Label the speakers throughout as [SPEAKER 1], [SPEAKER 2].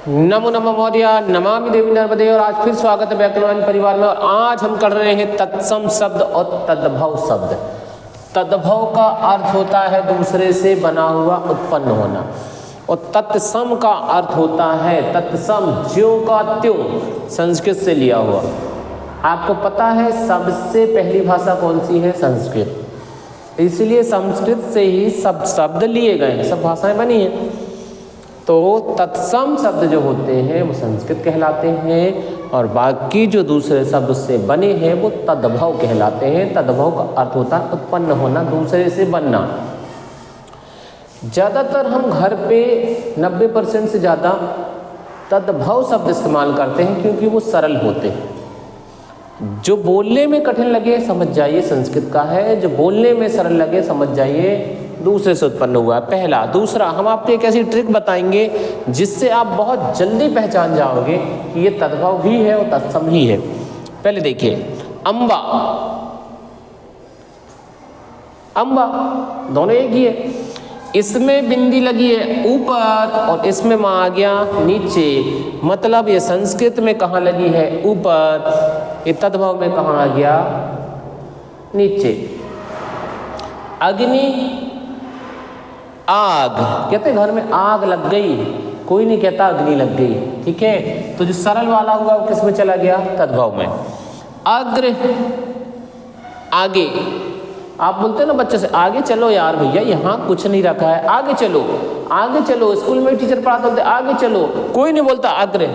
[SPEAKER 1] नमो नमः महोदय, नमामि देवी नर्मदे। और आज फिर स्वागत है व्याकरण परिवार में। और आज हम कर रहे हैं तत्सम शब्द और तद्भव शब्द। तद्भव का अर्थ होता है दूसरे से बना हुआ, उत्पन्न होना, और तत्सम का अर्थ होता है तत्सम, ज्यों का त्यों, संस्कृत से लिया हुआ। आपको पता है सबसे पहली भाषा कौन सी है? संस्कृत। इसलिए संस्कृत से ही सब शब्द लिए गए हैं, सब भाषाएं बनी हैं। तो तत्सम शब्द जो होते हैं वो संस्कृत कहलाते हैं, और बाकी जो दूसरे शब्द से बने हैं वो तद्भव कहलाते हैं। तद्भव का अर्थ होता है उत्पन्न होना, दूसरे से बनना। ज़्यादातर हम घर पे 90% से ज़्यादा तद्भव शब्द इस्तेमाल करते हैं क्योंकि वो सरल होते हैं। जो बोलने में कठिन लगे समझ जाइए संस्कृत का है, जो बोलने में सरल लगे समझ जाइए दूसरे से उत्पन्न हुआ है। पहला। दूसरा, हम आपको एक ऐसी ट्रिक बताएंगे जिससे आप बहुत जल्दी पहचान जाओगे कि ये तद्भव भी है और तत्सम ही है। पहले देखिए, अम्बा, अम्बा दोनों एक ही है। इसमें बिंदी लगी है ऊपर और इसमें माँ आ गया नीचे, मतलब ये संस्कृत में कहाँ लगी है? ऊपर। ये तद्भव में कहाँ आ गया? नीचे। अग्नि, आग, कहते घर में आग लग गई, कोई नहीं कहता अग्नि लग गई, ठीक है। तो जो सरल वाला हुआ वो किस में चला गया? तद्भव में। अग्र, आगे। आप बोलते हैं ना बच्चे से, आगे चलो यार भैया, यहाँ कुछ नहीं रखा है, आगे चलो, आगे चलो। स्कूल में टीचर पढ़ाते होते आगे चलो, कोई नहीं बोलता अग्र,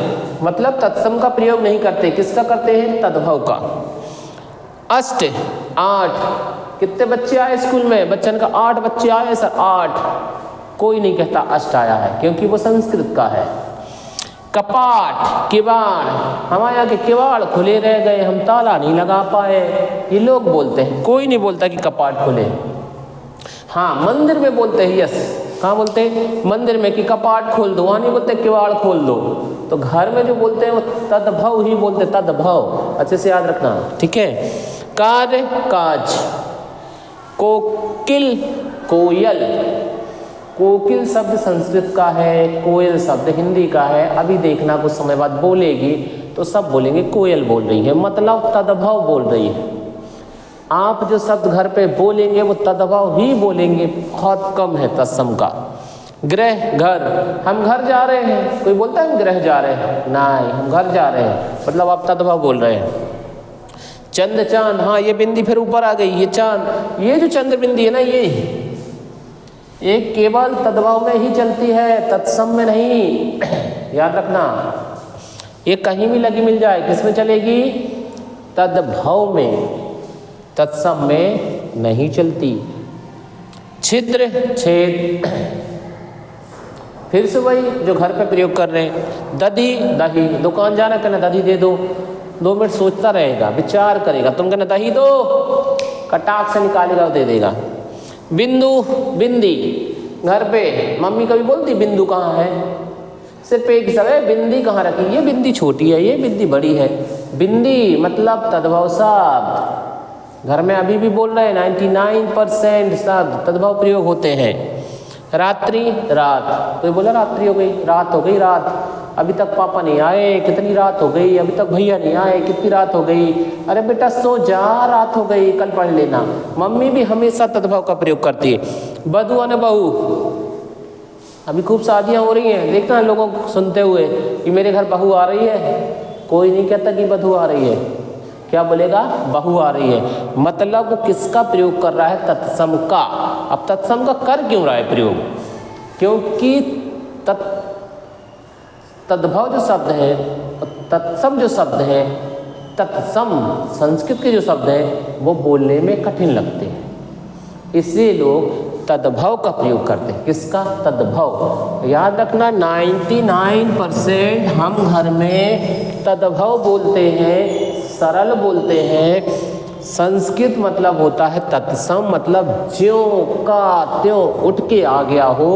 [SPEAKER 1] मतलब तत्सम का प्रयोग नहीं करते। किसका करते हैं? तद्भव का। अष्ट, 8। कितने बच्चे आए स्कूल में? बच्चन का 8 बच्चे आए सर, 8। कोई नहीं कहता अष्ट आया है क्योंकि वो संस्कृत का है। कपाट, किवाड़, हमारे यहाँ के किवाड़ खुले रह गए, हम ताला नहीं लगा पाए, ये लोग बोलते हैं। कोई नहीं बोलता कि कपाट खुले। हाँ, मंदिर में बोलते हैं, यस। कहाँ बोलते हैं? मंदिर में, कि कपाट खोल दो, वहाँ नहीं बोलते किवाड़ खोल दो। तो घर में जो बोलते हैं वो तद्भव ही बोलते, तद्भव। अच्छे से याद रखना, ठीक है। कार्य, काज। कोकिल, कोयल। कोकिल शब्द संस्कृत का है, कोयल शब्द हिंदी का है। अभी देखना कुछ समय बाद बोलेगी तो सब बोलेंगे कोयल बोल रही है, मतलब तद्भव बोल रही है। आप जो शब्द घर पे बोलेंगे वो तद्भव ही बोलेंगे, बहुत कम है तत्सम का। गृह, घर, हम घर जा रहे हैं, कोई बोलता है हम गृह जा रहे हैं? नहीं, हम घर जा रहे हैं, मतलब आप तद्भव बोल रहे हैं। चंद, चांद, हाँ ये बिंदी फिर ऊपर आ गई, ये चांद। ये जो चंद्र बिंदी है ना, ये केवल तद्भव में ही चलती है, तत्सम में नहीं, याद रखना। ये कहीं भी लगी मिल जाए, किस में चलेगी? तद्भव में, तत्सम में नहीं चलती। छिद्र, छेद, फिर से वही जो घर पे प्रयोग कर रहे हैं। दधी, दही, दुकान जाना, कहना दही दे दो, 2 मिनट सोचता रहेगा, विचार करेगा, तुम कहना दही दो, कटाक से निकालेगा, दे देगा। बिंदु, बिंदी, घर पे मम्मी कभी बोलती बिंदु कहाँ है? सिर्फ एक समय, बिंदी कहाँ रखी? ये बिंदी छोटी है, ये बिंदी बड़ी है। बिंदी मतलब तद्भव शब्द। घर में अभी भी बोल रहे हैं 99% शब्द तद्भव प्रयोग होते हैं। रात्रि, रात, कोई बोला रात्रि हो गई, रात हो गई, रात, अभी तक पापा नहीं आए, कितनी रात हो गई, अभी तक भैया नहीं आए, कितनी रात हो गई, अरे बेटा सो जा, रात हो गई, कल पढ़ लेना। मम्मी भी हमेशा तद्भव का प्रयोग करती है। बधू और बहू, अभी खूब शादियां हो रही हैं, देखना लोगों को सुनते हुए कि मेरे घर बहू आ रही है, कोई नहीं कहता कि बधू आ रही है, क्या बोलेगा? बहू आ रही है। मतलब वो किसका प्रयोग कर रहा है? तत्सम का। अब तत्सम का कर क्यों रहा है प्रयोग? क्योंकि तद्भव जो शब्द है, तत्सम जो शब्द है, तत्सम संस्कृत के जो शब्द हैं वो बोलने में कठिन लगते हैं, इसलिए लोग तद्भव का प्रयोग करते हैं। किसका? तद्भव। याद रखना 99% हम घर में तद्भव बोलते हैं, सरल बोलते हैं। संस्कृत मतलब होता है तत्सम, मतलब ज्यों का त्यों उठ के आ गया हो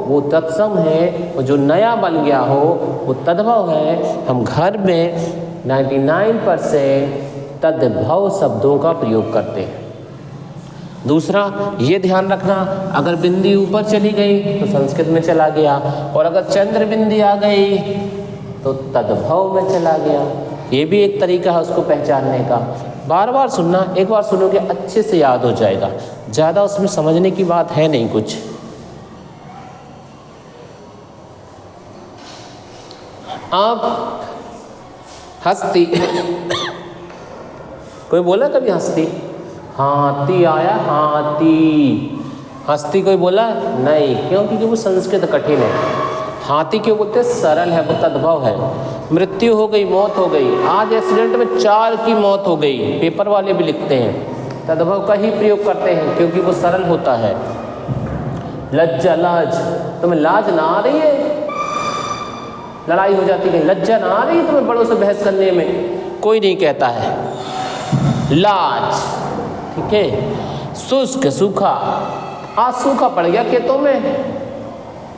[SPEAKER 1] वो तत्सम है, और जो नया बन गया हो वो तद्भव है। हम घर में 99% तद्भव शब्दों का प्रयोग करते हैं। दूसरा ये ध्यान रखना, अगर बिंदी ऊपर चली गई तो संस्कृत में चला गया, और अगर चंद्र बिंदी आ गई तो तद्भव में चला गया। ये भी एक तरीका है उसको पहचानने का। बार बार सुनना, एक बार सुनोगे अच्छे से याद हो जाएगा, ज़्यादा उसमें समझने की बात है नहीं कुछ। अब हस्ती कोई बोला कभी हस्ती? हाथी आया, हाथी। हस्ती कोई बोला नहीं, क्यों? क्योंकि वो संस्कृत कठिन है। हाथी क्यों बोलते? सरल है, वो तद्भव है। मृत्यु हो गई, मौत हो गई। आज एक्सीडेंट में 4 की मौत हो गई, पेपर वाले भी लिखते हैं। तद्भव का ही प्रयोग करते हैं क्योंकि वो सरल होता है। लज्जा, लाज, तुम्हें लाज ना आ रही है? लड़ाई हो जाती है, लज्जा ना आ रही है तुम्हें बड़ों से बहस करने में? कोई नहीं कहता है लाज, ठीक है। शुष्क, सूखा, आज सूखा पड़ गया खेतों में,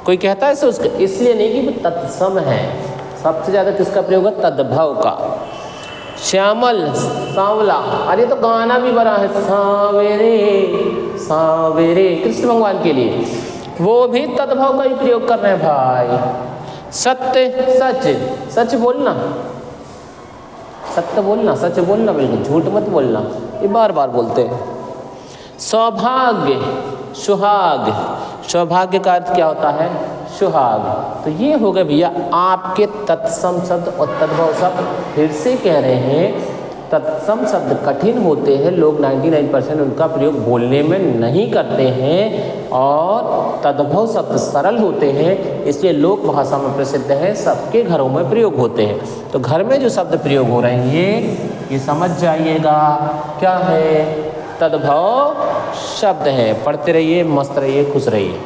[SPEAKER 1] कोई कहता है शुष्क? इसलिए नहीं कि वो तत्सम है। सबसे ज़्यादा किसका प्रयोग है? तद्भव का। श्यामल, सांवला, अरे तो गाना भी बना है, सांवेरे सांवेरे, कृष्ण भगवान के लिए, वो भी तद्भव का ही प्रयोग कर रहे हैं भाई। सत्य, सच, सच बोलना, सत्य बोलना, सच बोलना, बिल्कुल झूठ मत बोलना, ये बार बार बोलते हैं। सौभाग्य, सुहाग, सौभाग्य का अर्थ क्या होता है? सुहाग। तो ये हो गए भैया आपके तत्सम शब्द और तद्भव शब्द। फिर से कह रहे हैं, तत्सम शब्द कठिन होते हैं, लोग 99% उनका प्रयोग बोलने में नहीं करते हैं, और तद्भव शब्द सरल होते हैं, इसलिए लोक भाषा में प्रसिद्ध है, सबके घरों में प्रयोग होते हैं। तो घर में जो शब्द प्रयोग हो रहे हैं ये समझ जाइएगा क्या है? तद्भव शब्द है। पढ़ते रहिए, मस्त रहिए, खुश रहिए।